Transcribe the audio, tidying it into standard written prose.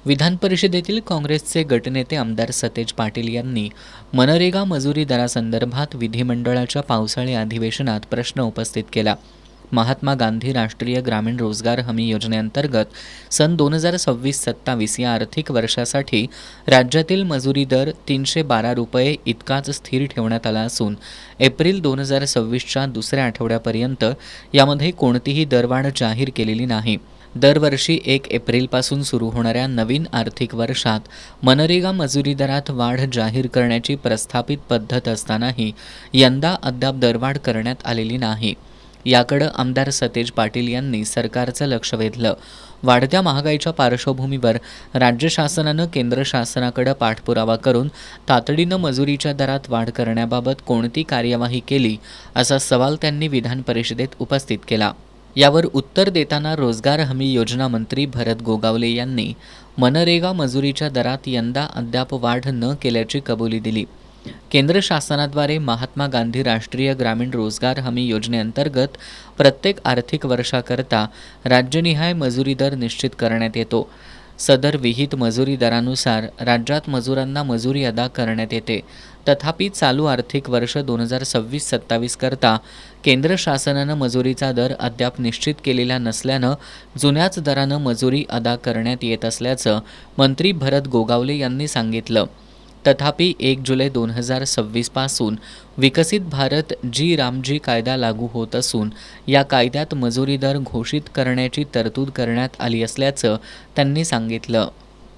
विधान परिषदेतील काँग्रेसचे गटनेते आमदार सतेज पाटील यांनी मनरेगा मजुरी दरासंदर्भात विधिमंडळाच्या पावसाळी अधिवेशनात प्रश्न उपस्थित केला. महात्मा गांधी राष्ट्रीय ग्रामीण रोजगार हमी योजनेअंतर्गत सन 2026-27 या आर्थिक वर्षासाठी राज्यातील मजुरी दर 312 रुपये इतकाच स्थिर ठेवण्यात आला असून एप्रिल 2026च्या दुसऱ्या आठवड्यापर्यंत यामध्ये कोणतीही दरवाढ जाहीर केलेली नाही. दरवर्षी 1 एप्रिलपासून सुरू होणाऱ्या नवीन आर्थिक वर्षात मनरेगा मजुरी दरात वाढ जाहीर करण्याची प्रस्थापित पद्धत असतानाही यंदा अद्याप दरवाढ करण्यात आलेली नाही. याकडे आमदार सतेज पाटील यांनी सरकारचं लक्ष वेधलं. वाढत्या महागाईच्या पार्श्वभूमीवर राज्य शासनानं केंद्र शासनाकडे पाठपुरावा करून तातडीनं मजुरीच्या दरात वाढ करण्याबाबत कोणती कार्यवाही केली, असा सवाल त्यांनी विधान परिषदेत उपस्थित केला. यावर उत्तर देताना रोजगार हमी योजना मंत्री भरत गोगावले यांनी मनरेगा मजुरीच्या दरात यंदा अद्याप वाढ न केल्याची कबुली दिली. केंद्र शासनाद्वारे महात्मा गांधी राष्ट्रीय ग्रामीण रोजगार हमी योजनेअंतर्गत प्रत्येक आर्थिक वर्षाकरता राज्यनिहाय मजुरी दर निश्चित करण्यात येतो. सदर विहित मजुरी दरानुसार राज्यात मजुरांना मजुरी अदा करण्यात येते. तथापि चालू आर्थिक वर्ष 2026-27 करता केंद्र शासनानं मजुरीचा दर अद्याप निश्चित केलेला नसल्यानं जुन्याच दरानं मजुरी अदा करण्यात येत असल्याचं मंत्री भरत गोगावले यांनी सांगितलं. तथापि 1 जुलै 2026 पासून विकसित भारत जी रामजी कायदा लागू होत असून या कायद्यात मजुरी दर घोषित करण्याची तरतूद करण्यात आली असल्याचं त्यांनी सांगितलं.